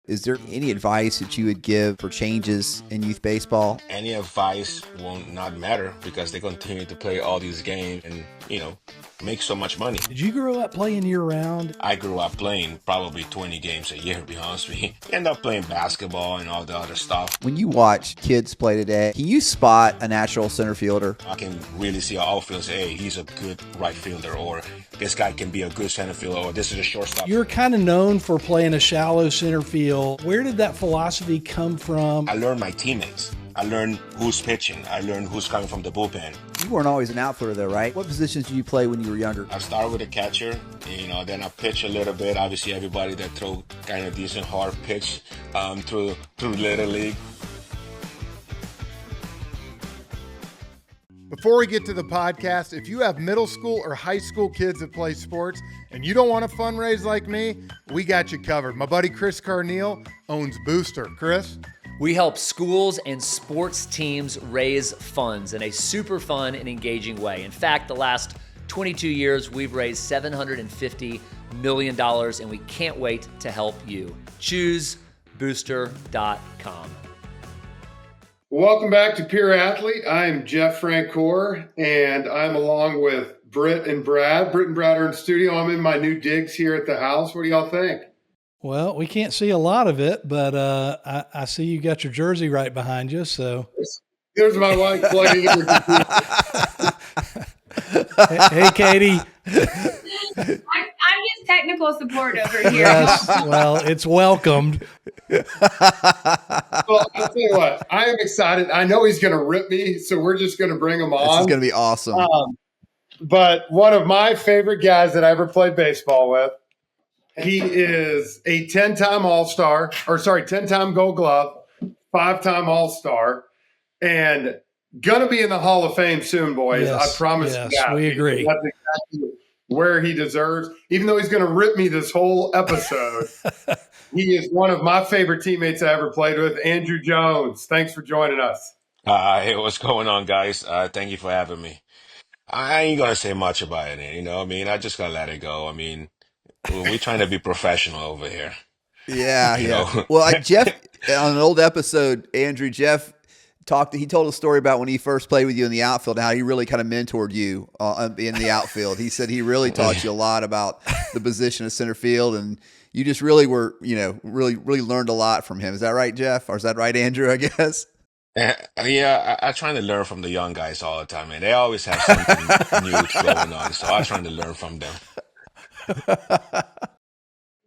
Is there any advice that you would give for changes in youth baseball? Any advice won't not matter because they continue to play all these games and, make so much money. Did you grow up playing year-round? I grew up playing probably 20 games a year, to be honest with you. End up playing basketball and all the other stuff. When you watch kids play today, can you spot a natural center fielder? I can really see an outfielder say, hey, he's a good right fielder, or this guy can be a good center fielder, or this is a shortstop. You're kind of known for playing a shallow center field. Where did that philosophy come from? I learned my teammates. I learned who's pitching. I learned who's coming from the bullpen. You weren't always an outfielder though, right? What positions did you play when you were younger? I started with a catcher, then I pitch a little bit. Obviously, everybody that throw kind of decent hard pitch through Little League. Before we get to the podcast, if you have middle school or high school kids that play sports and you don't want to fundraise like me, we got you covered. My buddy Chris Carneal owns Booster. Chris? We help schools and sports teams raise funds in a super fun and engaging way. In fact, the last 22 years, we've raised $750 million, and we can't wait to help you. Choose booster.com. Welcome back to Pure Athlete. I'm Jeff Francoeur, and I'm along with Britt and Brad. Britt and Brad are in studio. I'm in my new digs here at the house. What do y'all think? Well, we can't see a lot of it, but I see you got your jersey right behind you. So there's my wife plugging in the computer. Hey, Katie. I'm just technical support over here. Yes, well, it's welcomed. Well, I'll tell you what, I am excited. I know he's going to rip me, so we're just going to bring him on. This is going to be awesome. But one of my favorite guys that I ever played baseball with, he is a 10-time All-Star, 10-time Gold Glove, 5-time All-Star, and going to be in the Hall of Fame soon, boys. Yes, I promise you that. We agree. That's exactly where he deserves. Even though he's going to rip me this whole episode, he is one of my favorite teammates I ever played with, Andruw Jones. Thanks for joining us. Hey, what's going on, guys? Thank you for having me. I ain't going to say much about it, I just got to let it go. We're trying to be professional over here. Yeah. Well, Jeff, on an old episode, Jeff he told a story about when he first played with you in the outfield and how he really kind of mentored you in the outfield. He said he really taught you a lot about the position of center field, and you just really were, really learned a lot from him. Is that right, Jeff? Or is that right, Andruw, I guess? Yeah, I try to learn from the young guys all the time, man. They always have something new going on, so I try to learn from them.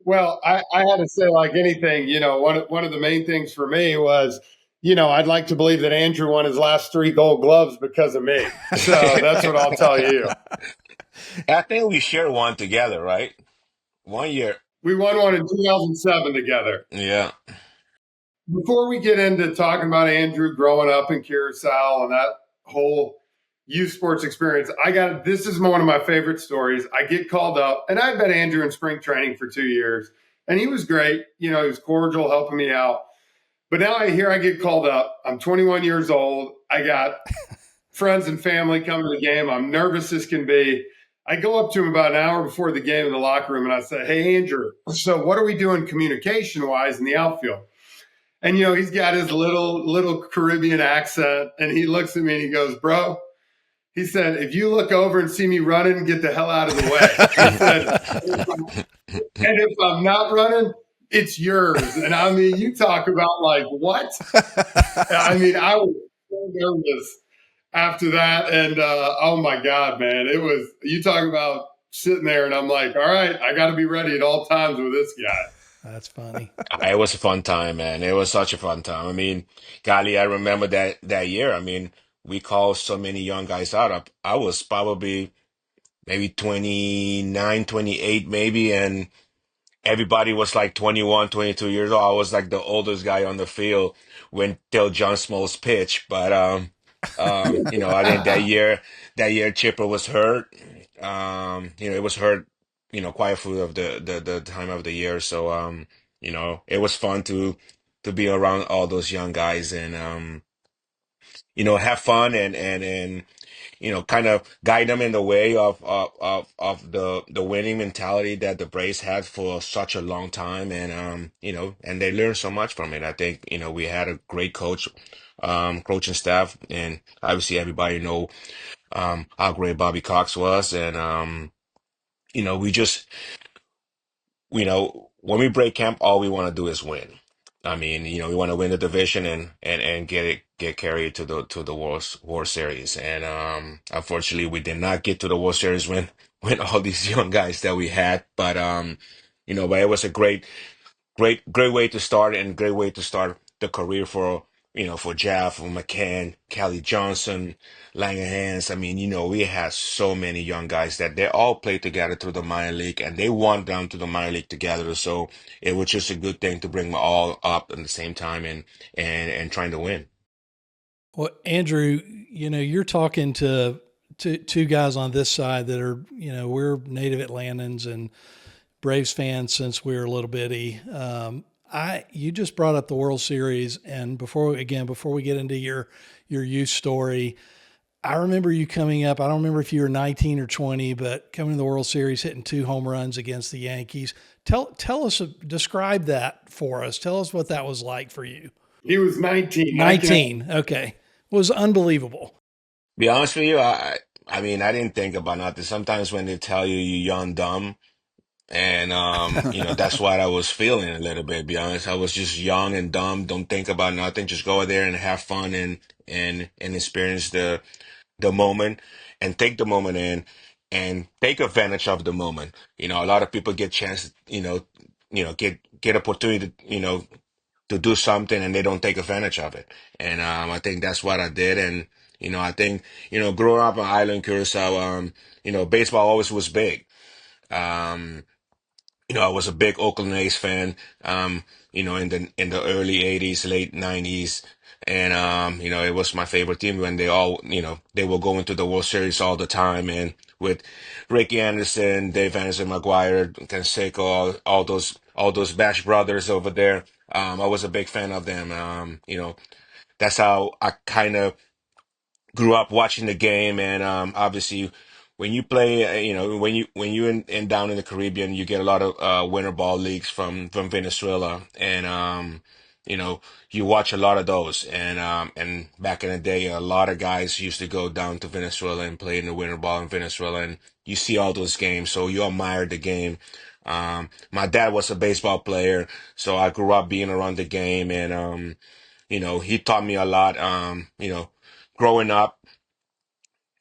Well, I had to say, like anything, one of the main things for me was, I'd like to believe that Andruw won his last 3 Gold Gloves because of me. So that's what I'll tell you. I think we shared one together, right? 1 year. We won one in 2007 together. Yeah. Before we get into talking about Andruw growing up in Curacao and that whole youth sports experience, this is one of my favorite stories. I get called up, and I'd been Andruw in spring training for 2 years, and he was great. He was cordial, helping me out. But now I get called up. I'm 21 years old. I got friends and family coming to the game. I'm nervous as can be. I go up to him about an hour before the game in the locker room, and I say, hey, Andruw, so what are we doing communication-wise in the outfield? And, he's got his little Caribbean accent, and he looks at me and he goes, bro, he said, if you look over and see me running, get the hell out of the way. He said, and if I'm not running, it's yours. And you talk about like, what? I was so nervous after that. And oh my God, man, you talk about sitting there and I'm like, all right, I got to be ready at all times with this guy. That's funny. It was a fun time, man. It was such a fun time. Golly, I remember that year. We called so many young guys out. I was probably maybe 29, 28 maybe, and everybody was like 21, 22 years old. I was like the oldest guy on the field till John Smoltz pitch. But I think that year Chipper was hurt. It was hurt, quite a few of the time of the year. So it was fun to be around all those young guys, and have fun and kind of guide them in the way of the winning mentality that the Braves had for such a long time, and and they learned so much from it. I think we had a great coaching staff, and obviously everybody know how great Bobby Cox was, and we just when we break camp, all we want to do is win. I mean, we want to win the division and get carried to the World Series. And unfortunately, we did not get to the World Series when all these young guys that we had. But but it was a great way to start, and great way to start the career for Jeff, for McCann, Kelly Johnson, Langerhans. I mean, we had so many young guys that they all played together through the minor league, and they won down to the minor league together. So it was just a good thing to bring them all up at the same time and trying to win. Well, Andruw, you're talking to two guys on this side that are, we're native Atlantans and Braves fans since we were a little bitty. You just brought up the World Series, and before we get into your youth story, I remember you coming up. I don't remember if you were 19 or 20, but coming to the World Series, hitting 2 home runs against the Yankees. Tell us, describe that for us. Tell us what that was like for you. He was 19. 19. Okay, it was unbelievable. Be honest with you, I mean, I didn't think about nothing. Sometimes when they tell you you're young, dumb, and that's what I was feeling a little bit, be honest. I was just young and dumb, don't think about nothing, just go there and have fun and experience the moment and take the moment in and take advantage of the moment. A lot of people get chance, get opportunity to do something and they don't take advantage of it. And I think that's what I did. And I think growing up on island Curacao, baseball always was big. Um, I was a big Oakland A's fan, in the early '80s, late '90s, and it was my favorite team when they will go into the World Series all the time, and with Ricky Anderson, Dave Anderson, McGuire, Canseco, all those Bash brothers over there. I was a big fan of them. That's how I kind of grew up watching the game, and obviously when you play when you in down in the Caribbean, you get a lot of winter ball leagues from Venezuela, and you know you watch a lot of those, and back in the day a lot of guys used to go down to Venezuela and play in the winter ball in Venezuela, and you see all those games, so you admire the game. My dad was a baseball player, so I grew up being around the game, and he taught me a lot. Growing up,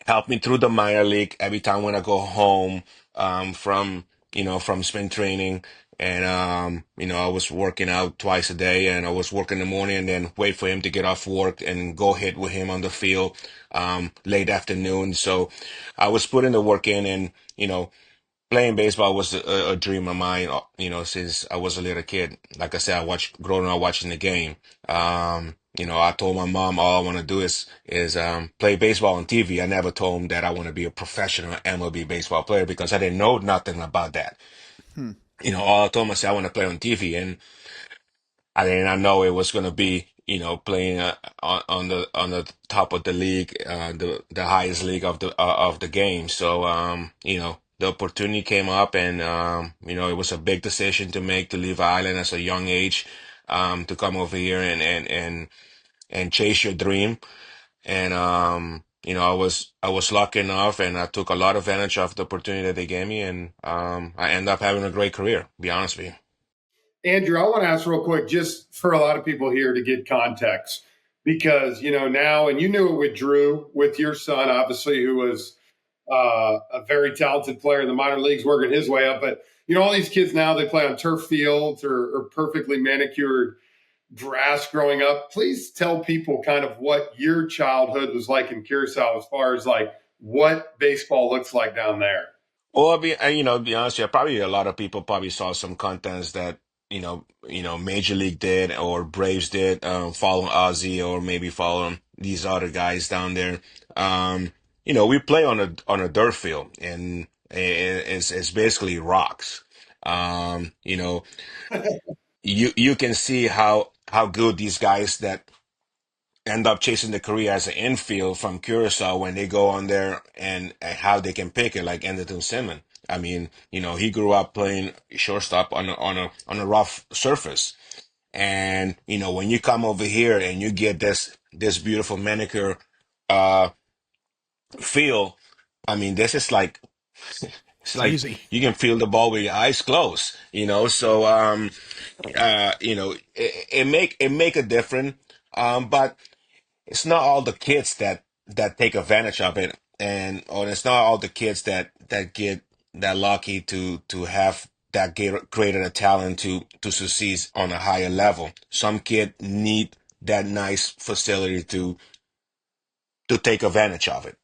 helped me through the minor league every time when I go home from spring training. And I was working out twice a day, and I was working in the morning and then wait for him to get off work and go hit with him on the field late afternoon. So I was putting the work in, and playing baseball was a dream of mine, since I was a little kid. Like I said, growing up watching the game. I told my mom all I want to do is play baseball on TV. I never told him that I want to be a professional MLB baseball player because I didn't know nothing about that. Hmm. All I told him I said I want to play on TV, and I did not know it was going to be, playing on the top of the league, the highest league of the game. So, the opportunity came up, and it was a big decision to make to leave Ireland at a young age, to come over here and chase your dream. And I was lucky enough, and I took a lot of advantage of the opportunity that they gave me, and I ended up having a great career. Be honest with you. Andruw, I want to ask real quick, just for a lot of people here to get context, because, now, and you knew it with Drew, with your son, obviously, who was a very talented player in the minor leagues, working his way up. But, all these kids now, they play on turf fields or perfectly manicured grass growing up. Please tell people kind of what your childhood was like in Curacao as far as like what baseball looks like down there. Well, be honest, yeah, probably a lot of people probably saw some contents that Major League did or Braves did, following Ozzy or maybe following these other guys down there. We play on a dirt field, and it's basically rocks. Um, you know, you can see how good these guys that end up chasing the career as an infield from Curacao when they go on there and how they can pick it, like Anderson Simmons. I mean, he grew up playing shortstop on a rough surface. And, when you come over here and you get this beautiful manicure uh feel, I mean, this is like it's It's like easy. you can feel the ball with your eyes closed, so it make a difference. But it's not all the kids that take advantage of it, or it's not all the kids that get that lucky to have that greater a talent to succeed on a higher level. Some kid need that nice facility to take advantage of it.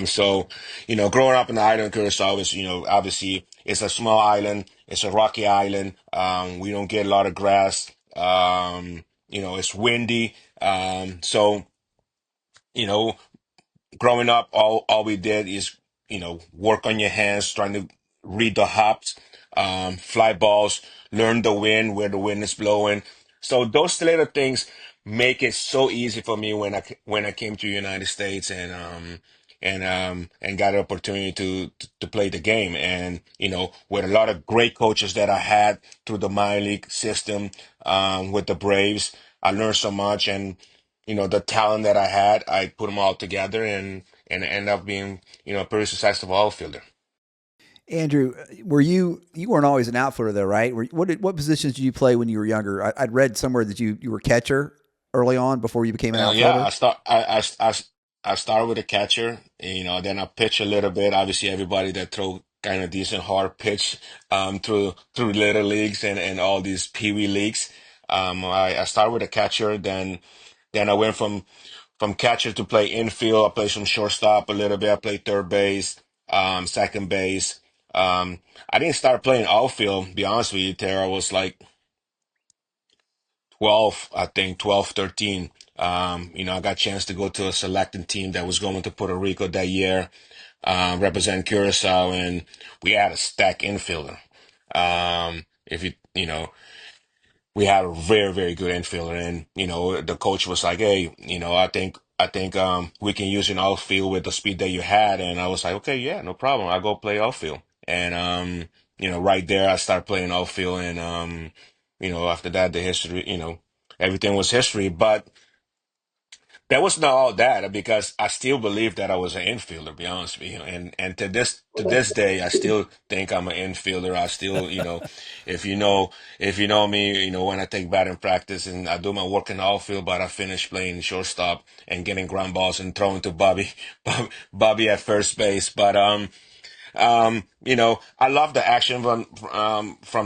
So, growing up in the island of Curacao is, obviously it's a small island. It's a rocky island. We don't get a lot of grass. It's windy. So, you know, growing up, all we did is, work on your hands, trying to read the hops, fly balls, learn the wind, where the wind is blowing. So those little things make it so easy for me when I came to the United States and got an opportunity to play the game. And, with a lot of great coaches that I had through the minor league system, with the Braves, I learned so much. And the talent that I had, I put them all together and end up being, a pretty successful outfielder. Andruw, you weren't always an outfielder though, right? What positions did you play when you were younger? I'd read somewhere that you were catcher early on before you became an Yeah, outfielder. I started with a catcher, then I pitch a little bit. Obviously, everybody that throw kind of decent hard pitch through little leagues and all these pee wee leagues. I started with a catcher, then I went from catcher to play infield. I played some shortstop a little bit. I played third base, second base. I didn't start playing outfield, be honest with you, Tara. I was like 12, I think 12, 13. I got a chance to go to a selecting team that was going to Puerto Rico that year, represent Curacao, and we had a stack infielder. If we had a very, very good infielder, and the coach was like, "Hey, I think we can use an outfield with the speed that you had." And I was like, "Okay, yeah, no problem. I'll go play outfield." And right there, I started playing outfield, and after that, the history, everything was history. But that was not all that, because I still believe that I was an infielder, to be honest with you. And to this day, I still think I'm an infielder. I still, if you know me, when I take batting practice and I do my work in the outfield, but I finish playing shortstop and getting ground balls and throwing to Bobby, Bobby at first base. But I love the action from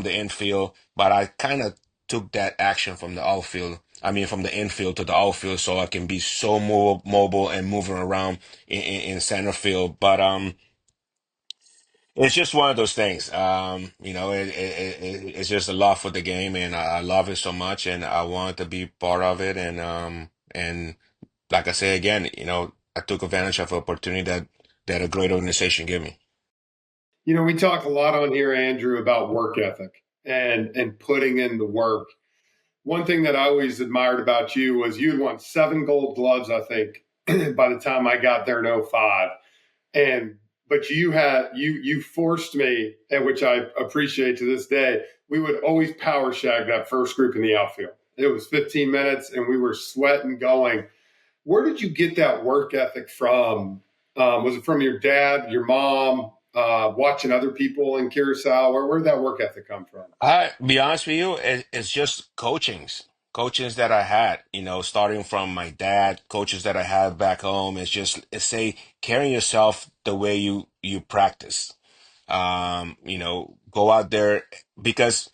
the infield, but I kind of took that action from the outfield. I mean, from the infield to the outfield, so I can be so mobile and moving around in center field. But it's just one of those things. It's just a love for the game, and I love it so much, and I want to be part of it. And like I say again, I took advantage of an opportunity that a great organization gave me. We talk a lot on here, Andruw, about work ethic and putting in the work. One thing that I always admired about you was you had won 7 gold gloves, I think, by the time I got there in '05. But you forced me, and which I appreciate to this day. We would always power shag that first group in the outfield. It was 15 minutes, and we were sweating going. Where did you get that work ethic from? Was it from your dad, your mom, watching other people in Curacao? Where did that work ethic come from? I be honest with you, it's just coachings that I had, starting from my dad, coaches that I had back home. It's say carrying yourself the way you practice. Go out there, because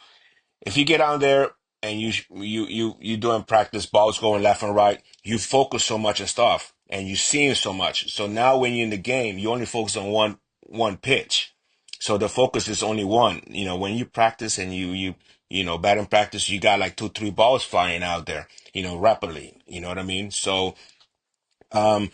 if you get out there and you doing practice, balls going left and right, you focus so much and stuff, and you seeing so much. So now when you're in the game, you only focus on one pitch. So the focus is only one. When you practice and batting practice, you got like 2, 3 balls flying out there, rapidly. You know what I mean? So um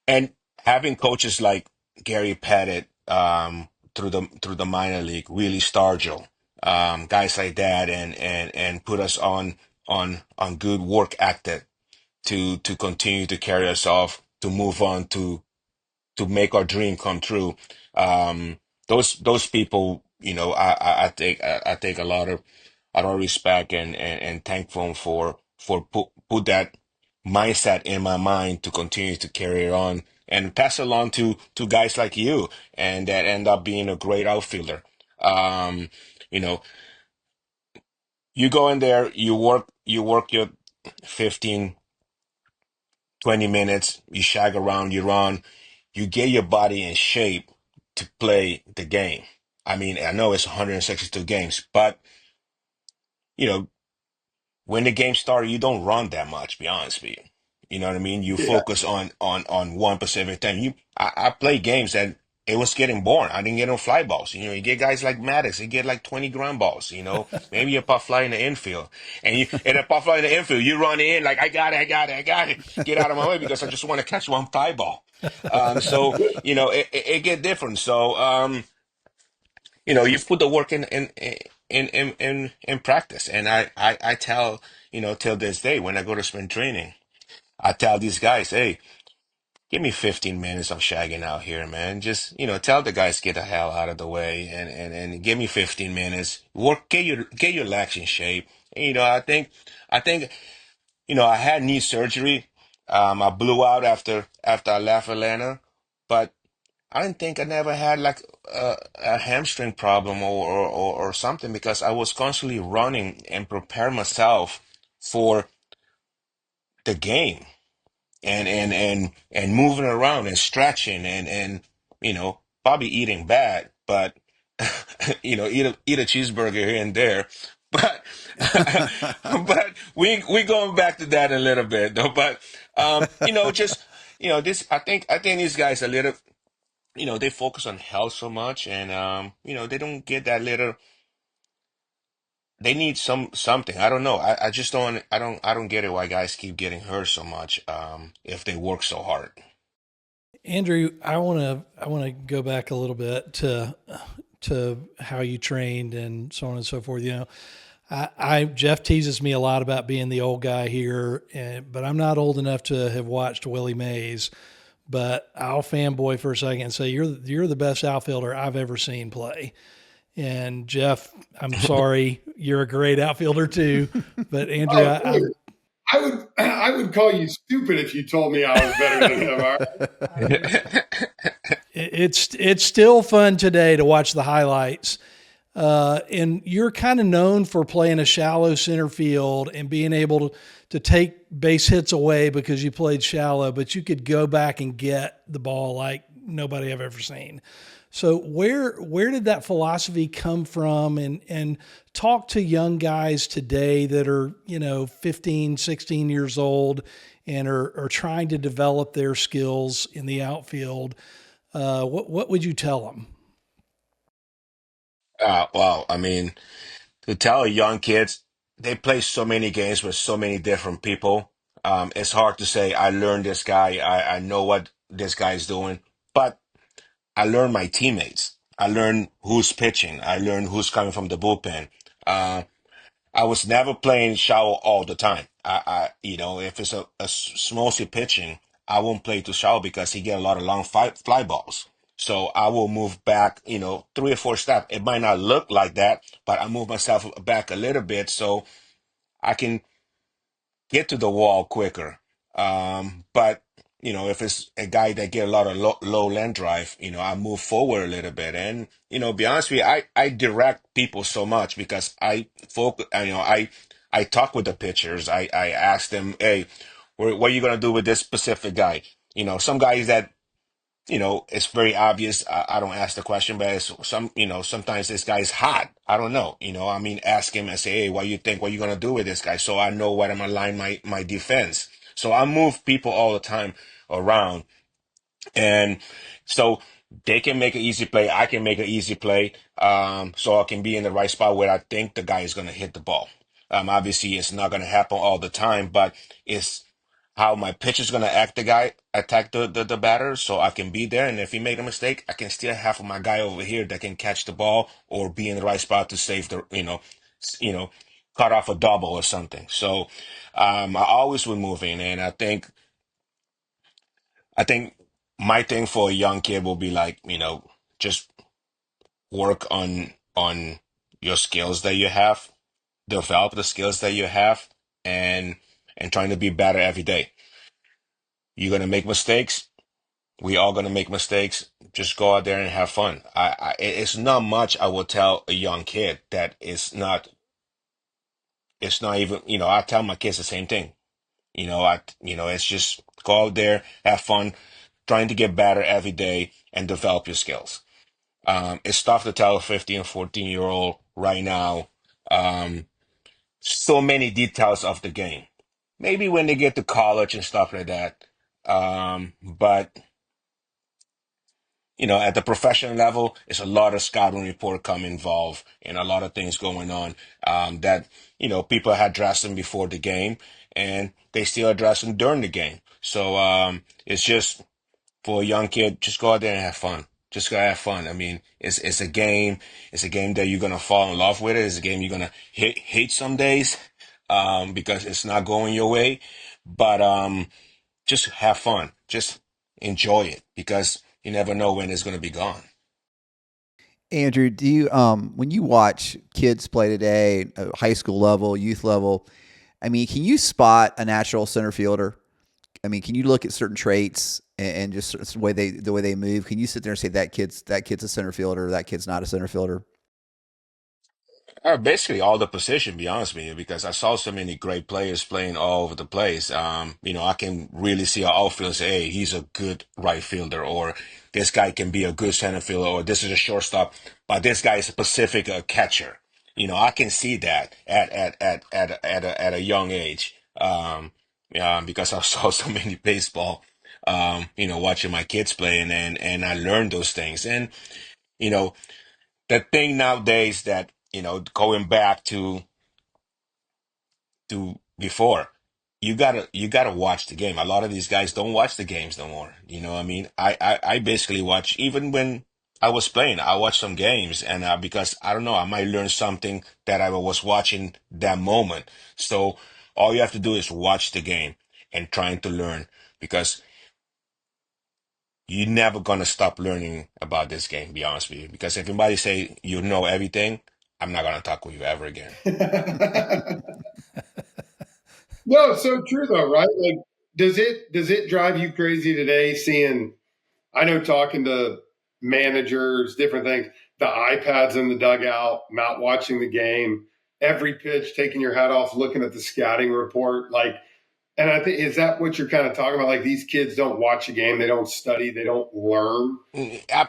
and having coaches like Gary Pettit, through the minor league, Willie Stargell, guys like that, and put us on good work ethic, to continue to carry us off, to move on, to make our dream come true. Um, those people, I take a lot of respect and thankful for put that mindset in my mind to continue to carry it on and pass it along to guys like you, and that end up being a great outfielder. Um, you know, you go in there, you work your 15, 20 minutes, you shag around, you run, you get your body in shape to play the game. I mean, I know it's 162 games, but you know, when the game started, you don't run that much, be honest with you. You know what I mean? You Yeah. focus on one specific thing. I play games that it was getting boring. I didn't get no fly balls. You get guys like Maddox, you get like 20 ground balls, maybe a pop fly in the infield. And a pop fly in the infield, you run in like, I got it, I got it, I got it. Get out of my way because I just want to catch one fly ball. So, it get different. So, you put the work in practice. And I tell, till this day when I go to spring training, I tell these guys, hey, give me 15 minutes of shagging out here, man. Just, tell the guys get the hell out of the way and give me 15 minutes. Work, get your legs in shape. And, I think, I had knee surgery. I blew out after I left Atlanta, but I didn't think I never had like a hamstring problem or something because I was constantly running and prepare myself for the game and moving around and stretching and probably eating bad, but eat a cheeseburger here and there. But but we going back to that a little bit though. But just this I think these guys a little they focus on health so much and they don't get that little they need something. I don't know. I just don't get it why guys keep getting hurt so much if they work so hard. Andruw, I want to go back a little bit to how you trained and so on and so forth. Jeff teases me a lot about being the old guy here, but I'm not old enough to have watched Willie Mays. But I'll fanboy for a second and say you're the best outfielder I've ever seen play. And Jeff, I'm sorry, you're a great outfielder too. But Andruw, I would call you stupid if you told me I was better than him. All right? it's still fun today to watch the highlights. And you're kind of known for playing a shallow center field and being able to take base hits away because you played shallow, but you could go back and get the ball like nobody I've ever seen. So where did that philosophy come from? And talk to young guys today that are, 15, 16 years old and are trying to develop their skills in the outfield. What would you tell them? Well, I mean, to tell young kids, they play so many games with so many different people. It's hard to say, I learned this guy, I know what this guy's doing, but I learned my teammates. I learned who's pitching. I learned who's coming from the bullpen. Uh, I was never playing shallow all the time. If it's mostly pitching, I won't play too shallow because he get a lot of long fly balls. So I will move back, 3 or 4 steps. It might not look like that, but I move myself back a little bit so I can get to the wall quicker. But if it's a guy that get a lot of low land drive, I move forward a little bit. And be honest with you, I direct people so much because I focus. I talk with the pitchers. I ask them, hey, what are you gonna do with this specific guy? Some guys that it's very obvious. I don't ask the question, but it's sometimes this guy's hot. I don't know. I mean, ask him and say, hey, what you think? What you gonna do with this guy? So I know what I'm gonna line my defense. So I move people all the time around, and so they can make an easy play. I can make an easy play. So I can be in the right spot where I think the guy is gonna hit the ball. Obviously, it's not gonna happen all the time, but it's how my pitch is gonna attack the batter, so I can be there. And if he make a mistake, I can still have my guy over here that can catch the ball or be in the right spot to save the s- you know cut off a double or something. So I always would move in, and I think my thing for a young kid will be like, just work on your skills that you have, develop the skills that you have, and trying to be better every day. You're gonna make mistakes. We all gonna make mistakes. Just go out there and have fun. It's not much I will tell a young kid that is not. It's not even. I tell my kids the same thing. It's just go out there, have fun, trying to get better every day, and develop your skills. It's tough to tell a 15 or 14-year-old right now. Um, so many details of the game. Maybe when they get to college and stuff like that. But at the professional level, it's a lot of scouting report come involved and a lot of things going on that, people had addressed them before the game and they still address them during the game. So it's just for a young kid, just go out there and have fun. Just go have fun. I mean, it's a game. It's a game that you're gonna fall in love with. It's a game you're gonna hate some days because it's not going your way. But just have fun. Just enjoy it because you never know when it's gonna be gone. Andrew, do you when you watch kids play today, high school level, youth level, I mean, can you spot a natural center fielder? I mean, can you look at certain traits and just the way they move? Can you sit there and say that kid's a center fielder, that kid's not a center fielder? Basically all the position, be honest with you, because I saw so many great players playing all over the place. I can really see an outfield say, hey, he's a good right fielder, or this guy can be a good center fielder, or this is a shortstop, but this guy is a specific catcher. I can see that at a young age. Because I saw so many baseball, watching my kids play and I learned those things. And, you know, the thing nowadays that going back to before, you gotta watch the game. A lot of these guys don't watch the games no more. I mean, I basically watch, even when I was playing, I watched some games, and because I don't know, I might learn something that I was watching that moment. So all you have to do is watch the game and trying to learn, because you're never gonna stop learning about this game, be honest with you. Because if anybody say you know everything, I'm not gonna talk with you ever again. No, it's so true though, right? Like, does it drive you crazy today seeing? I know talking to managers, different things, the iPads in the dugout, not watching the game, every pitch, taking your hat off, looking at the scouting report, like. And I think, is that what you're kind of talking about? Like, these kids don't watch a game, they don't study, they don't learn.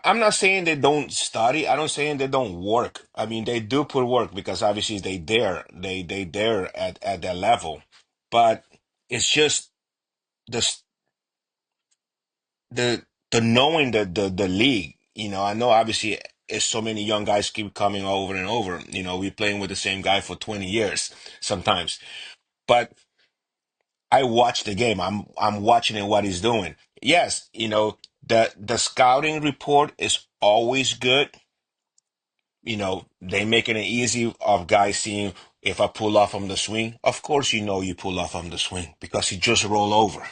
I'm not saying they don't study. I don't saying they don't work. I mean, they do put work because obviously they there at that level. But it's just the the the knowing the league. I know obviously it's so many young guys keep coming over and over. We're playing with the same guy for 20 years sometimes. But I watch the game. I'm watching it, what he's doing. Yes, the scouting report is always good. They making it easy of guys seeing if I pull off on the swing. Of course, you pull off on the swing because he just roll over.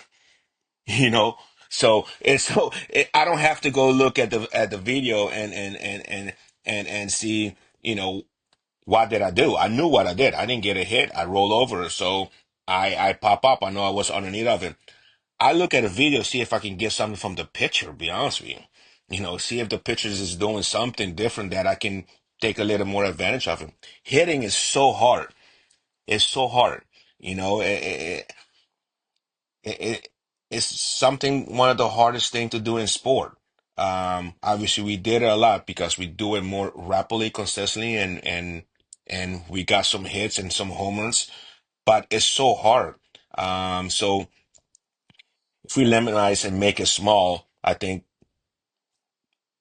You know, so I don't have to go look at the video and see. What did I do? I knew what I did. I didn't get a hit. I roll over, so I pop up. I know I was underneath of it. I look at a video, see if I can get something from the pitcher, be honest with you. See if the pitcher is doing something different that I can take a little more advantage of him. Hitting is so hard. It's so hard. You know, it's something, one of the hardest thing to do in sport. Obviously we did it a lot because we do it more rapidly, consistently, and we got some hits and some home runs, but it's so hard. So if we limitize and make it small, I think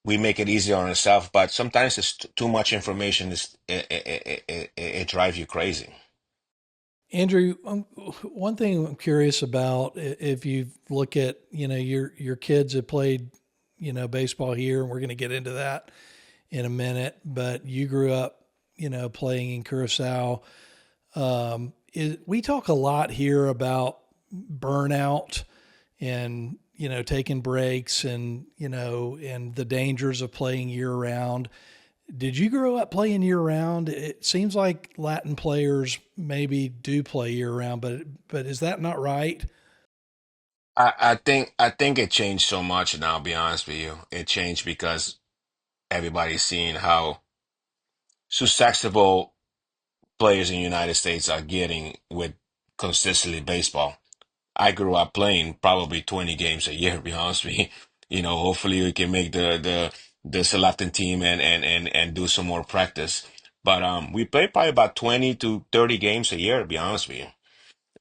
we make it easier on ourselves. But sometimes it's too much information. It drives you crazy. Andrew, one thing I'm curious about, if you look at, your kids have played, baseball here, and we're going to get into that in a minute, but you grew up, playing in Curacao. We talk a lot here about burnout and, taking breaks and, and the dangers of playing year round. Did you grow up playing year round? It seems like Latin players maybe do play year round, but is that not right? I think it changed so much now, I'll be honest with you. It changed because everybody's seeing how susceptible players in the United States are getting with consistently baseball. I grew up playing probably 20 games a year, to be honest with you. Hopefully we can make the selecting team and do some more practice. But we play probably about 20 to 30 games a year, to be honest with you.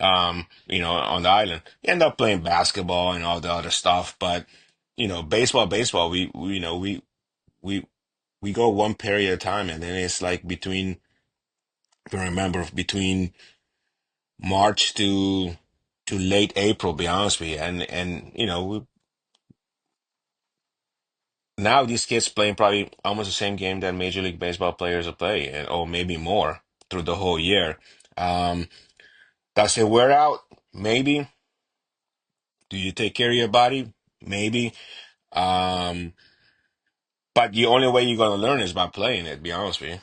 On the island. You end up playing basketball and all the other stuff, but baseball, we we go one period at a time, and then it's like between, if I remember, between March to late April, be honest with you. And now these kids playing probably almost the same game that Major League Baseball players are playing, or maybe more through the whole year. Um, does it wear out? Maybe. Do you take care of your body? Maybe. Um, but the only way you're gonna learn is by playing it, be honest with you.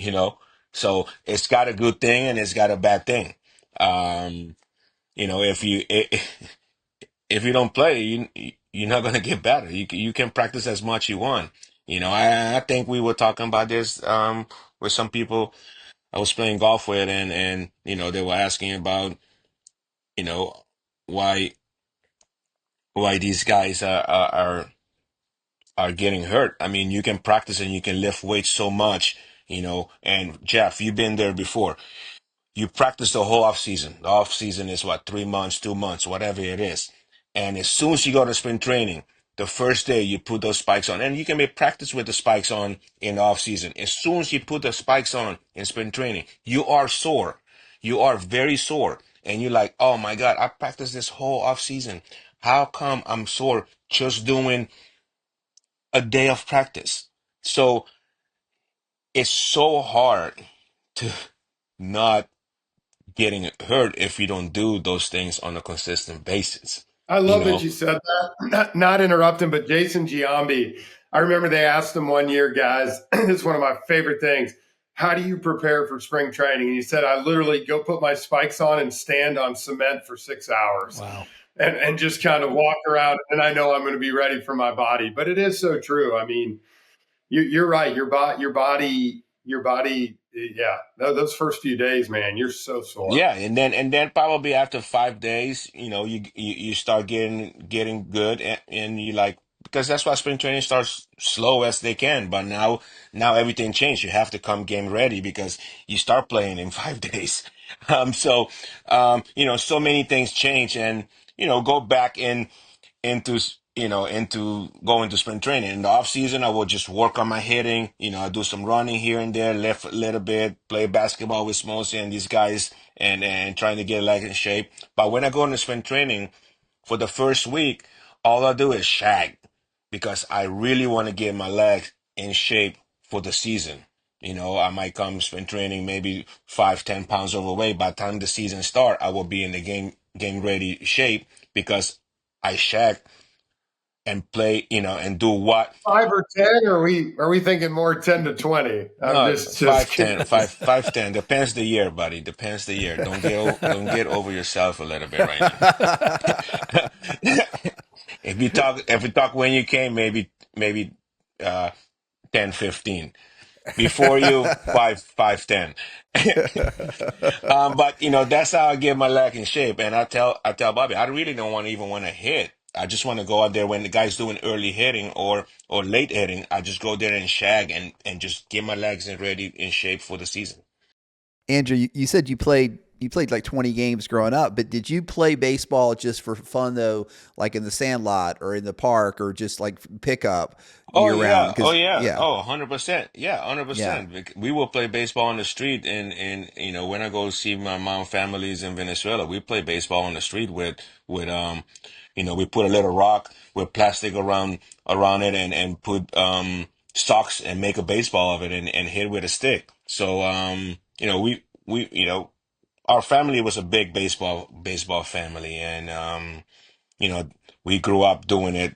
You know? So it's got a good thing and it's got a bad thing. Um, if you don't play, you're not gonna get better. You can practice as much you want. I think we were talking about this with some people I was playing golf with, and they were asking about you know why why these guys are getting hurt. I mean, you can practice and you can lift weights so much, and Jeff, you've been there before. You practice the whole off season. The off season is what, 3 months, 2 months, whatever it is. And as soon as you go to sprint training, the first day you put those spikes on, and you can make practice with the spikes on in the off season. As soon as you put the spikes on in sprint training, you are sore. You are very sore. And you're like, oh my God, I practiced this whole off season. How come I'm sore just doing a day of practice? So it's so hard to not getting hurt if you don't do those things on a consistent basis. I You love that know? you said that. Not interrupting, but Jason Giambi, I remember they asked him one year, guys, this is one of my favorite things. How do you prepare for spring training? And he said, I literally go put my spikes on and stand on cement for 6 hours Wow. and just kind of walk around. And I know I'm going to be ready for my body. But it is so true. I mean, you're right. Your body. Yeah. Those first few days, man, you're so sore. Yeah, and then probably after 5 days, you start getting good, and you like, because that's why spring training starts slow as they can. But now everything changed. You have to come game ready because you start playing in 5 days. So many things change, and go back into going to spring training. In the off season, I will just work on my hitting. I do some running here and there, lift a little bit, play basketball with Smosey and these guys, and trying to get legs in shape. But when I go into spring training for the first week, all I do is shag because I really want to get my legs in shape for the season. I might come spring training maybe 5, 10 pounds overweight. By the time the season start, I will be in the game ready shape because I shag and play, and do what? 5 or 10? Or are we thinking more 10 to 20? I'm No, just kidding. 5, 10. Depends the year, buddy. Depends the year. Don't get over yourself a little bit right now. If we talk when you came, maybe uh 10, 15. Before you, 5, 10. But that's how I get my leg in shape. And I tell Bobby, I really don't want to hit. I just want to go out there when the guy's doing early hitting or late hitting. I just go there and shag and just get my legs in ready in shape for the season. Andrew, you said you played like 20 games growing up, but did you play baseball just for fun though, like in the sandlot or in the park or just like pickup Oh year yeah, round? oh Because yeah, yeah, oh 100%, yeah, yeah. 100%. We will play baseball on the street, and when I go see my mom families in Venezuela, we play baseball on the street with we put a little rock with plastic around it, and put socks and make a baseball of it, and hit with a stick. So we, our family was a big baseball family, and you know, we grew up doing it,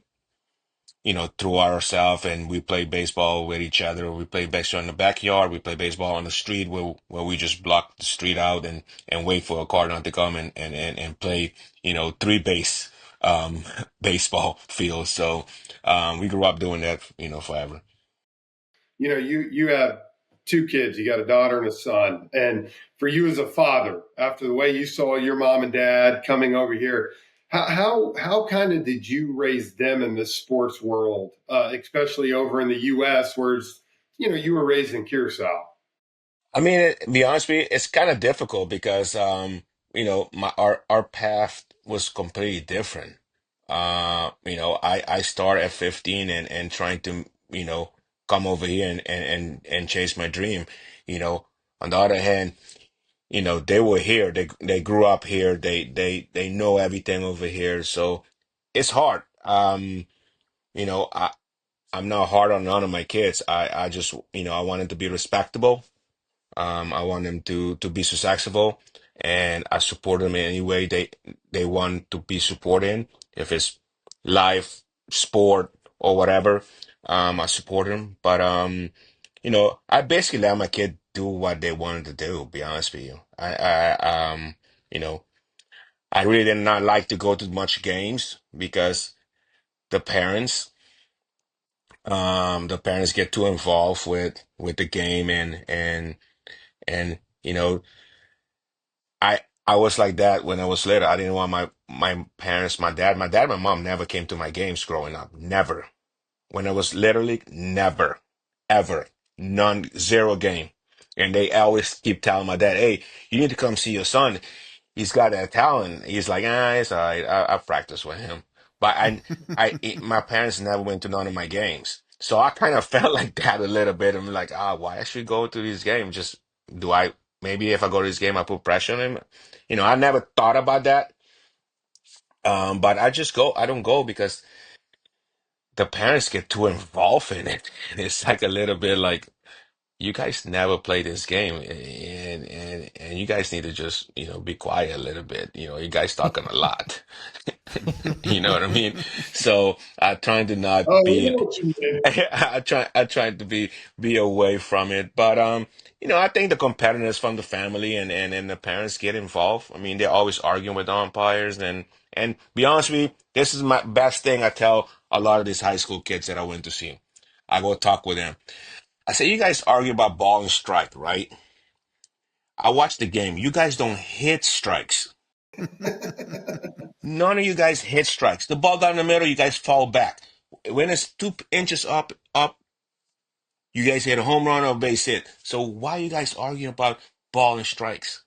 through ourselves, and we play baseball with each other. We play baseball in the backyard. We play baseball on the street where we just block the street out and wait for a cardinal to come and play, three base baseball field. So we grew up doing that, forever. You have two kids. You got a daughter and a son. And for you as a father, after the way you saw your mom and dad coming over here, how kind of did you raise them in the sports world, especially over in the U.S., where you were raised in Curacao? I mean, to be honest with you, it's kind of difficult because our path was completely different. I start at 15 and trying to, come over here and chase my dream. You know, on the other hand, they were here. They grew up here. They know everything over here. So it's hard. I'm not hard on none of my kids. I just, I want them to be respectable. I want them to be successful, and I support them in any way they want to be supported. If it's life, sport, or whatever, I support them. But I basically let my kid do what they wanted to do. Be honest with you, you know, I really did not like to go to much games because the parents, the parents get too involved with the game and I was like that when I was little. I didn't want my parents, my dad, my mom never came to my games growing up. Never. When I was literally never, ever, none, zero game. And they always keep telling my dad, "Hey, you need to come see your son. He's got that talent." He's like, "Ah, it's all right. I practice with him." But my parents never went to none of my games. So I kind of felt like that a little bit. I'm like, why I should go to these games? Just do I maybe if I go to this game, I put pressure on him. I never thought about that. But I just go. I don't go because the parents get too involved in it. And it's like a little bit like you guys never play this game, and you guys need to just be quiet a little bit. You guys talking a lot. You know what I mean? So I trying to not Oh, we be know what you mean. I try to be away from it. But I think the competitors from the family and the parents get involved. I mean, they're always arguing with the umpires and be honest with you, this is my best thing I tell a lot of these high school kids that I went to see. I go talk with them. I say, you guys argue about ball and strike, right? I watch the game. You guys don't hit strikes. None of you guys hit strikes. The ball down the middle, you guys fall back. When it's 2 inches up, you guys hit a home run or a base hit. So why you guys arguing about ball and strikes?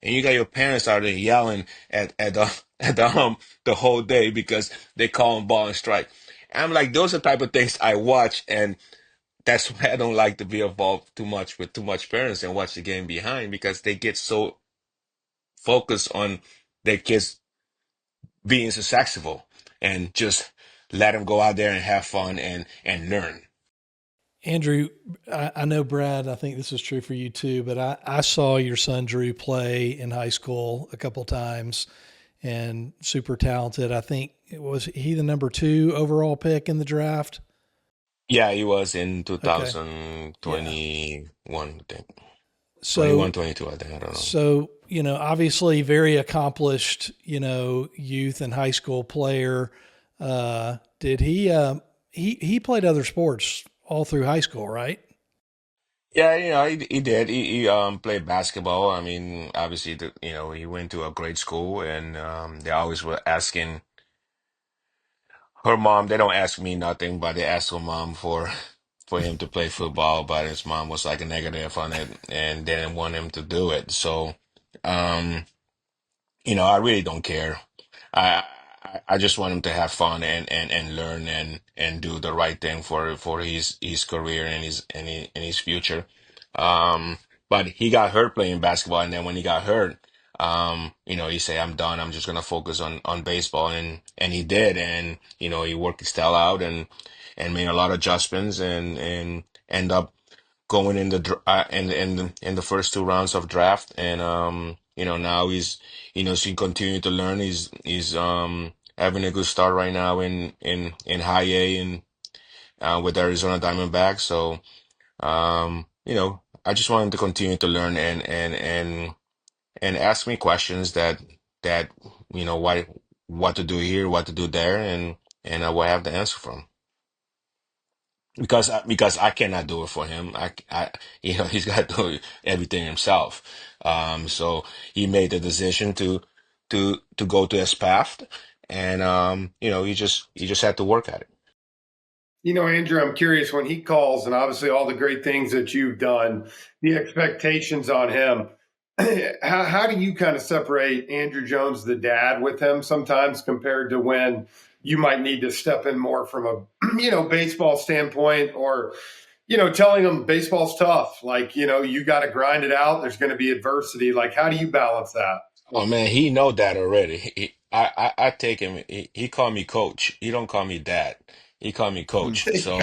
And you got your parents out there yelling at the the whole day because they call them ball and strike. And I'm like, those are the type of things I watch, and that's why I don't like to be involved too much with too much parents and watch the game behind because they get so focused on their kids being successful and just let them go out there and have fun and learn. Andruw, I know Brad, I think this is true for you too, but I saw your son Drew play in high school a couple times and super talented. I think was he the number 2 overall pick in the draft? Yeah, he was in Okay. Yeah. 2021, I think. 21, So 22, I think. I don't know. so, obviously very accomplished, youth and high school player. Did he played other sports all through high school, right? Yeah, he did. He played basketball. I mean, obviously, he went to a great school, and they always were asking her mom. They don't ask me nothing, but they ask her mom for him to play football. But his mom was like a negative on it and didn't want him to do it. So, um, I really don't care. I just want him to have fun and learn and do the right thing for his career and his future. But he got hurt playing basketball, and then when he got hurt, he said, "I'm done. I'm just gonna focus on baseball," and he did, and he worked his style out and made a lot of adjustments and end up going in the in the first two rounds of draft, and now he's he continue to learn. He's having a good start right now in high A and with Arizona Diamondbacks. So I just want him to continue to learn and ask me questions that why what to do here, what to do there, and I will have the answer for him. Because I cannot do it for him. He's got to do everything himself. So he made the decision to go to his path, and he just had to work at it. Andrew, I'm curious when he calls, and obviously all the great things that you've done, the expectations on him. How do you kind of separate Andruw Jones, the dad, with him sometimes compared to when you might need to step in more from a baseball standpoint, or telling him baseball's tough, like you got to grind it out. There's going to be adversity. Like, how do you balance that? Oh man, he know that already. I take him. He call me coach. He don't call me dad. He call me coach. So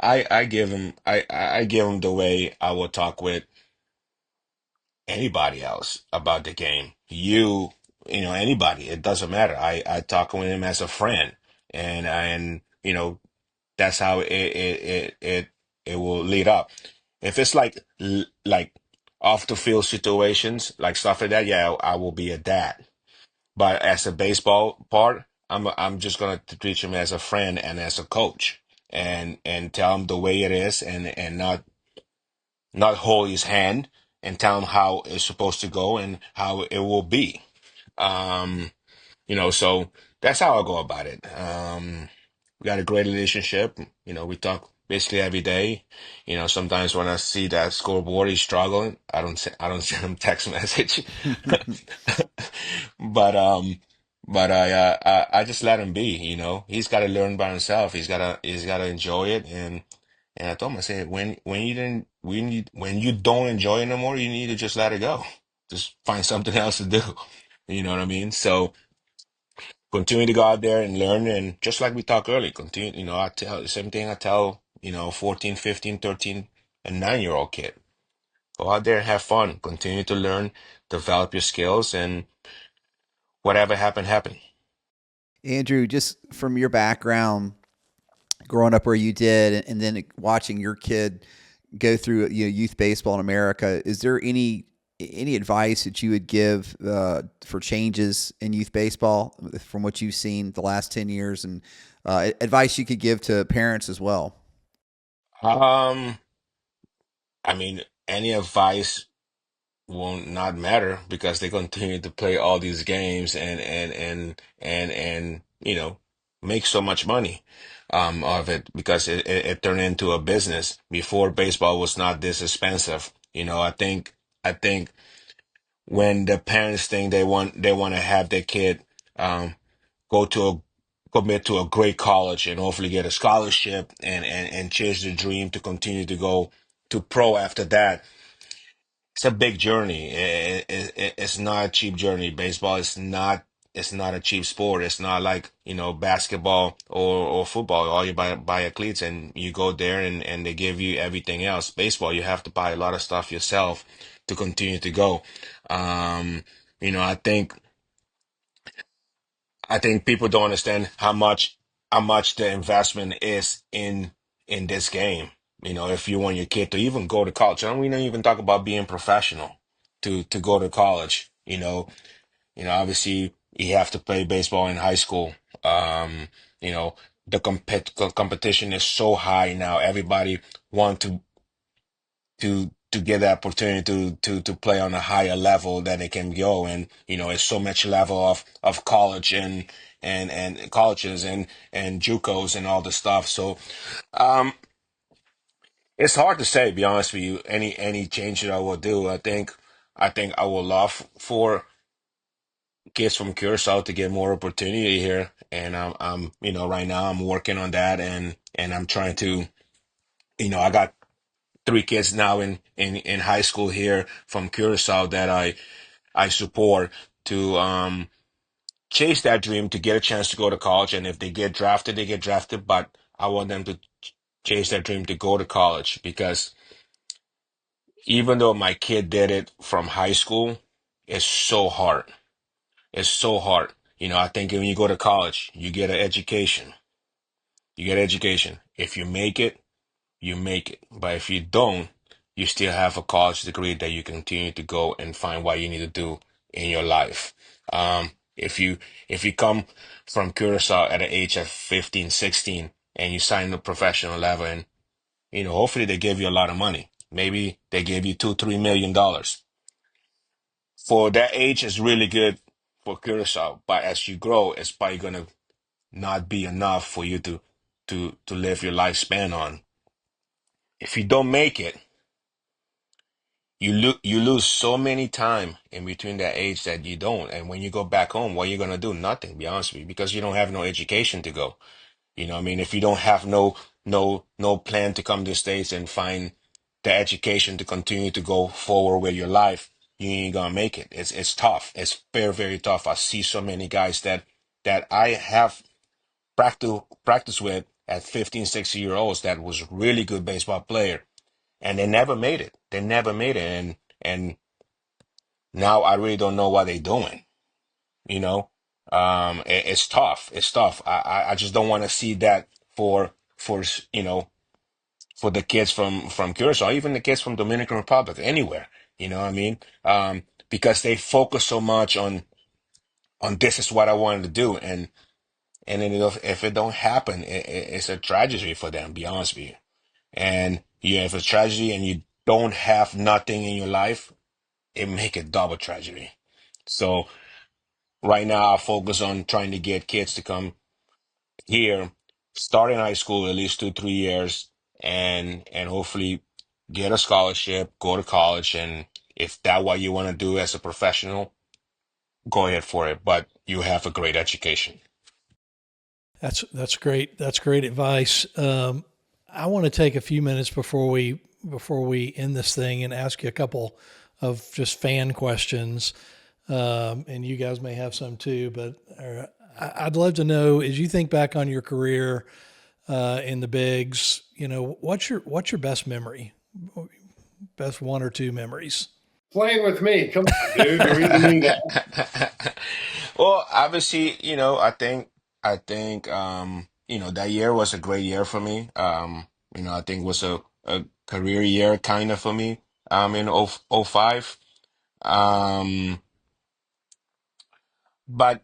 I I give him I give him the way I will talk with anybody else about the game. Anybody. It doesn't matter. I talk with him as a friend, and that's how it will lead up. If it's like off the field situations, like stuff like that, yeah, I will be a dad. But as a baseball part, I'm just gonna treat him as a friend and as a coach, and tell him the way it is, and not hold his hand, and tell him how it's supposed to go and how it will be. Um, so that's how I go about it. We got a great relationship. We talk basically every day. Sometimes when I see that scoreboard he's struggling, I don't send him text message. But I just let him be. He's got to learn by himself. He's gotta enjoy it. And I told him, I said, when you don't enjoy it anymore, you need to just let it go. Just find something else to do. You know what I mean? So continue to go out there and learn, and just like we talked earlier, continue. I tell the same thing I tell 14, 15, 13, and 9-year-old kid. Go out there and have fun. Continue to learn, develop your skills, and whatever happened, happened. Andruw, just from your background, growing up where you did, and then watching your kid go through youth baseball in America, is there any advice that you would give for changes in youth baseball from what you've seen the last 10 years, and advice you could give to parents as well? Um, I mean, any advice will not matter because they continue to play all these games and make so much money of it because it turned into a business. Before, baseball was not this expensive. I think when the parents think they want to have their kid um go to a commit to a great college and hopefully get a scholarship and chase the dream to continue to go to pro after that. It's a big journey. It's not a cheap journey. Baseball is not. It's not a cheap sport. It's not like basketball or football. All you buy cleats and you go there and they give you everything else. Baseball, you have to buy a lot of stuff yourself to continue to go. Um, I think people don't understand how much the investment is in this game. If you want your kid to even go to college, and we don't even talk about being professional to go to college. Obviously you have to play baseball in high school. You know, the competition is so high now. Everybody want to get the opportunity to play on a higher level that they can go, and it's so much level of college and colleges and JUCOs and all the stuff. So um it's hard to say, be honest with you, any change that I will do. I think I would love for kids from Curacao to get more opportunity here, and right now I'm working on that, and I'm trying to, I got 3 kids now in high school here from Curacao that I support to chase that dream to get a chance to go to college. And if they get drafted, they get drafted. But I want them chase their dream to go to college, because even though my kid did it from high school, it's so hard. It's so hard. I think when you go to college, you get an education. You get education. If you make it, you make it. But if you don't, you still have a college degree that you continue to go and find what you need to do in your life. If you come from Curacao at the age of 15, 16, and you sign the professional level, and hopefully they give you a lot of money. Maybe they give you $2, $3 million. For that age, it's really good for Curacao. But as you grow, it's probably gonna not be enough for you to live your lifespan on. If you don't make it, you lose so many time in between that age that you don't. And when you go back home, what are you gonna do? Nothing, be honest with you, because you don't have no education to go. I mean, if you don't have no plan to come to the States and find the education to continue to go forward with your life, you ain't gonna make it. It's tough. It's very, very tough. I see so many guys that I have practice with at 15, 16 year olds that was really good baseball player, and they never made it. They never made it. And now I really don't know what they're doing. You know, it's tough. It's tough. I just don't want to see that for for the kids from Curacao, even the kids from Dominican Republic, anywhere. You know what I mean? Because they focus so much on this is what I wanted to do, and then if it don't happen, it's a tragedy for them. Be honest with you. And yeah, if it's tragedy and you don't have nothing in your life, it make it double tragedy. So right now, I focus on trying to get kids to come here, start in high school at least 2, 3 years, and hopefully get a scholarship, go to college, and if that's what you want to do as a professional, go ahead for it. But you have a great education. That's great. That's great advice. I want to take a few minutes before we end this thing and ask you a couple of just fan questions, and you guys may have some too. But I'd love to know, as you think back on your career in the bigs, what's your best memory, best one or two memories? Playing with me. Come on, dude. Do we even need that? Well, obviously, I think that year was a great year for me. I think was a career year kind of for me. In 05. Um, but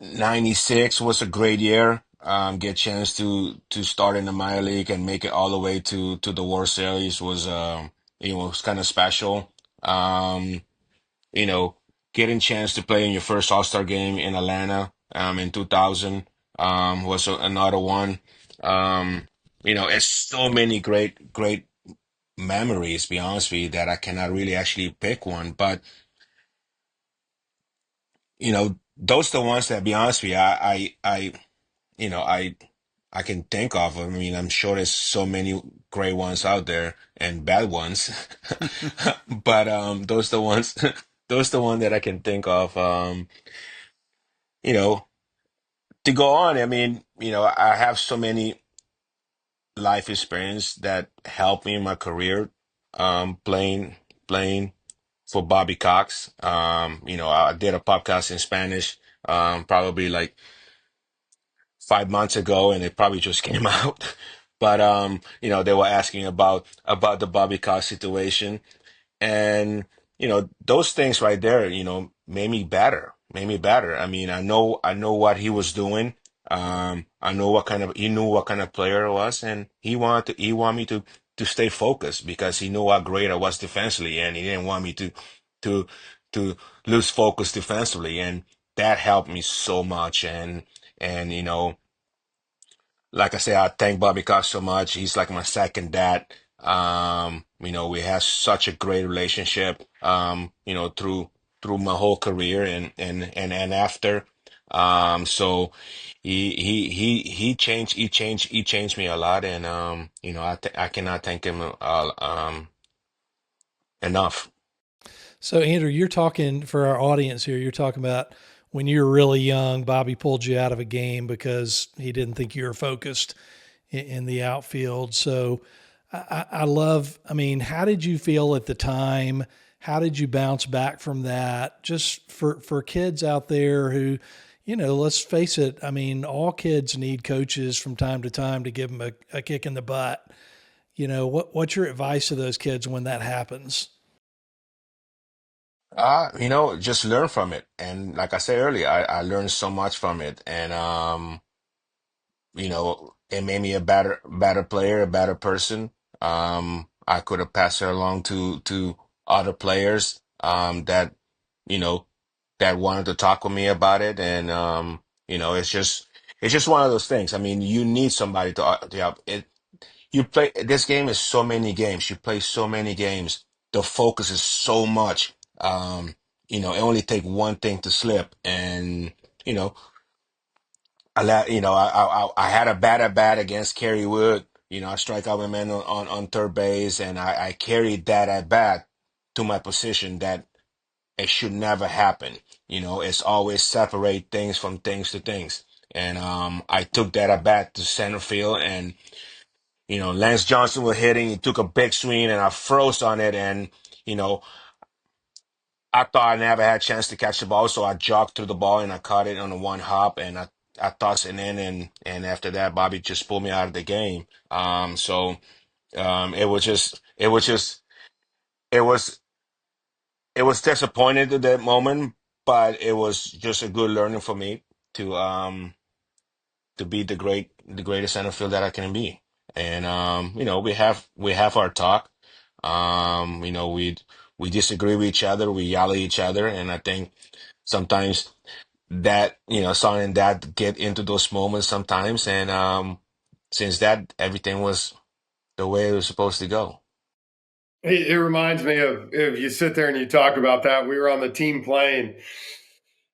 96 was a great year. Get a chance to start in the minor league and make it all the way to the World Series was kind of special. You know, Getting chance to play in your first All-Star game in Atlanta in 2000 was another one. It's so many great memories, be honest with you, that I cannot really actually pick one. But those are the ones that, be honest with you, you know, I I can think of. I mean, I'm sure there's so many great ones out there and bad ones, but those the ones, those the one that I can think of. You know, to go on. I mean, I have so many life experience that helped me in my career. Playing for Bobby Cox. I did a podcast in Spanish, probably like 5 months ago, and it probably just came out. But they were asking about the Bobby Cox situation, and those things right there, made me better. Made me better. I mean, I know what he was doing. I know he knew what kind of player I was, and he wanted me to stay focused because he knew how great I was defensively, and he didn't want me to to lose focus defensively, and that helped me so much. And like I said, I thank Bobby Cox so much. He's like my second dad. We have such a great relationship, through my whole career and after. So he changed me a lot, and I cannot thank him enough. So, Andrew, you're talking for our audience here. You're talking about when you were really young, Bobby pulled you out of a game because he didn't think you were focused. in the outfield. So I love, I mean, how did you feel at the time? How did you bounce back from that? Just for kids out there who, let's face it. I mean, all kids need coaches from time to time to give them a kick in the butt. What's your advice to those kids when that happens? Just learn from it. And like I said earlier, I learned so much from it. And it made me a better player, a better person. I could have passed it along to other players that, you know, that wanted to talk with me about it. And it's just one of those things. I mean, you need somebody to help. You play this game is so many games. You play so many games. The focus is so much. It only take one thing to slip, and you know, I had a bad at bat against Kerry Wood. I strike out my man on third base, and I carried that at bat to my position. That it should never happen. It's always separate things from things to things. And I took that at bat to center field, and Lance Johnson was hitting. He took a big swing, and I froze on it. And you know, I thought I never had a chance to catch the ball, so I jogged through the ball and I caught it on a one hop, and I tossed it in, and after that, Bobby just pulled me out of the game. It was it was disappointed at that moment, but it was just a good learning for me to be the greatest center field that I can be. And we have our talk. We disagree with each other, we yell at each other, and I think sometimes that son and dad get into those moments sometimes, and since that everything was the way it was supposed to go. It reminds me of if you sit there and you talk about that. We were on the team plane,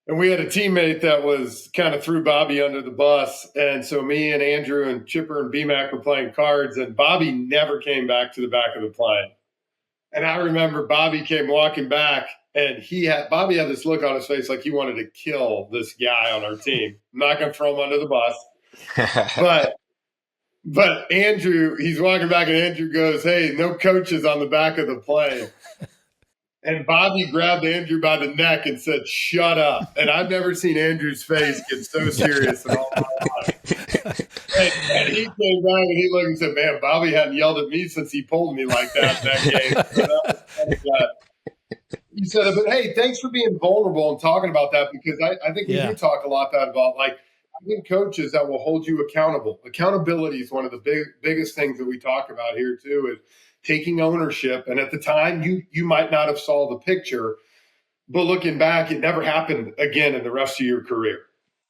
and we had a teammate that was kind of threw Bobby under the bus. And so me and Andrew and Chipper and BMAC were playing cards, and Bobby never came back to the back of the plane. And I remember Bobby came walking back, and Bobby had this look on his face like he wanted to kill this guy on our team. I'm not going to throw him under the bus, but Andrew, he's walking back, and Andrew goes, "Hey, no coaches on the back of the plane." And Bobby grabbed Andrew by the neck and said, "Shut up." And I've never seen Andrew's face get so serious in all my life. And he came back and he looked and said, "Man, Bobby hadn't yelled at me since he pulled me like that game." So that was he said, "But hey, thanks for being vulnerable and talking about that, because I think we do talk a lot about like having coaches that will hold you accountable. Accountability is one of the biggest things that we talk about here too, is taking ownership. And at the time, you might not have saw the picture, but looking back, it never happened again in the rest of your career."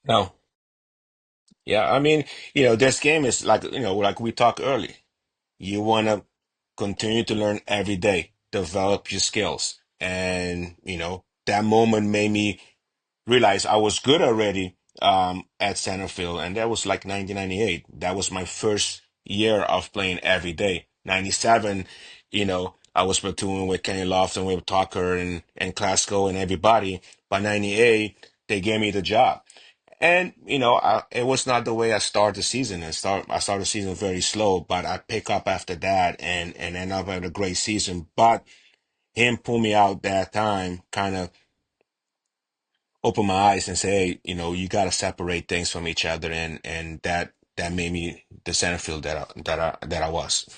No. Yeah, I mean, this game is like we talked earlier. You want to continue to learn every day, develop your skills. And, that moment made me realize I was good already at center field. And that was like 1998. That was my first year of playing every day. 97, I was platooning with Kenny Lofton, with Tucker and Classico and everybody. By 98, they gave me the job. And it was not the way I started the season. I started the season very slow, but I pick up after that and end up having a great season. But him pull me out that time kind of opened my eyes and say, hey, you got to separate things from each other, and that made me the center field that I was.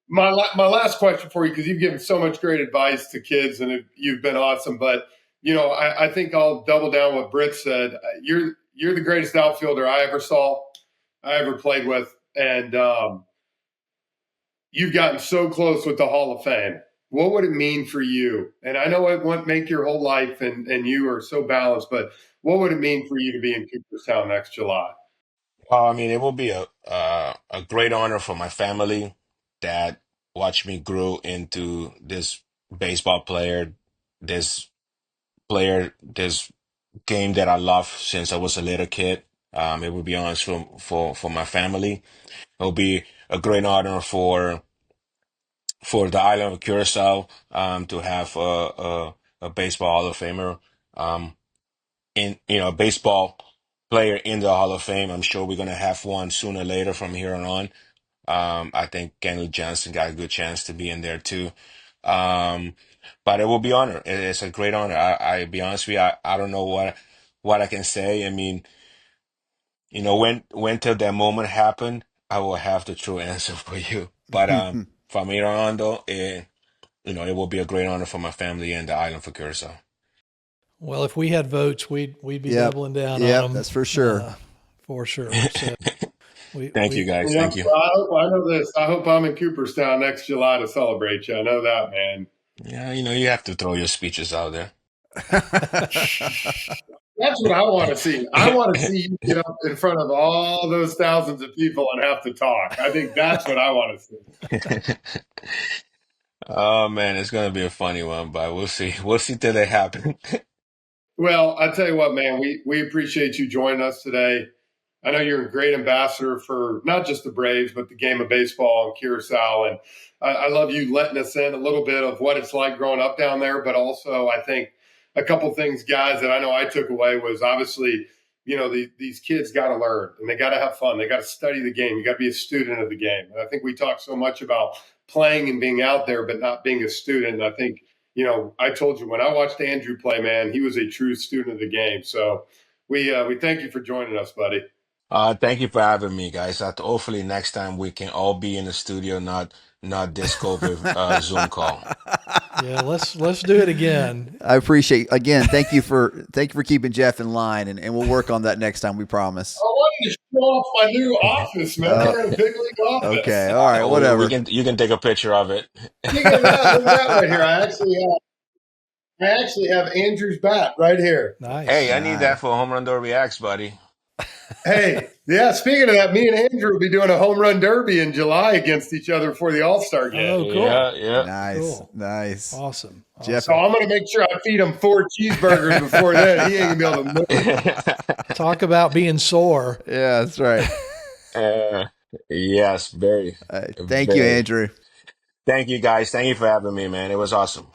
My last question for you, because you've given so much great advice to kids and you've been awesome. But I think I'll double down what Britt said. You're the greatest outfielder I ever saw, I ever played with, and you've gotten so close with the Hall of Fame. What would it mean for you? And I know it won't make your whole life, and you are so balanced, but what would it mean for you to be in Cooperstown next July? I mean, it will be a great honor for my family that watched me grow into this baseball player, this this game that I love since I was a little kid. It would be honest for my family. It will be a great honor for the island of Curacao to have a baseball Hall of Famer in baseball player in the Hall of Fame. I'm sure we're gonna have one sooner or later from here on. I think Andruw Johnson got a good chance to be in there too. Um, but it will be honor. It's a great honor. I be honest with you, I don't know what I can say. I mean, when till that moment happened, I will have the true answer for you. But from here on though, it will be a great honor for my family and the island for Curacao. Well, if we had votes, we'd be Yep. doubling down on Yep, them. that's for sure. For sure. So Thank you guys. Yeah, Thank you. I know this. I hope I'm in Cooperstown next July to celebrate you. I know that, man. Yeah, you have to throw your speeches out there. That's what I want to see. I want to see you get up in front of all those thousands of people and have to talk. I think that's what I want to see. Oh man, it's gonna be a funny one, but we'll see. We'll see till they happen. Well, I tell you what, man, we appreciate you joining us today. I know you're a great ambassador for not just the Braves, but the game of baseball in Curacao. And I love you letting us in a little bit of what it's like growing up down there. But also, I think a couple things, guys, that I know I took away was obviously, these kids got to learn and they got to have fun. They got to study the game. You got to be a student of the game. And I think we talk so much about playing and being out there, but not being a student. And I think, I told you when I watched Andruw play, man, he was a true student of the game. So we thank you for joining us, buddy. Thank you for having me, guys. Hopefully next time we can all be in the studio, not this COVID Zoom call. Yeah, let's do it again. I appreciate again. Thank you for keeping Jeff in line, and we'll work on that next time. We promise. I wanted to show off my new office, man. We're in a big league office. Okay, all right, whatever. You can take a picture of it. Speaking of that, look at that right here. I actually have Andrew's bat right here. Nice. Hey, I need that for Home Run Derby X, buddy. Hey, yeah. Speaking of that, me and Andruw will be doing a home run derby in July against each other for the All-Star game. Oh, cool. Yeah. Nice, Cool. nice. Awesome. Jeff, So I'm going to make sure I feed him 4 cheeseburgers before then. He ain't going to be able to move. Talk about being sore. yeah, that's right. Yes, very. Thank you, Andruw. Thank you, guys. Thank you for having me, man. It was awesome.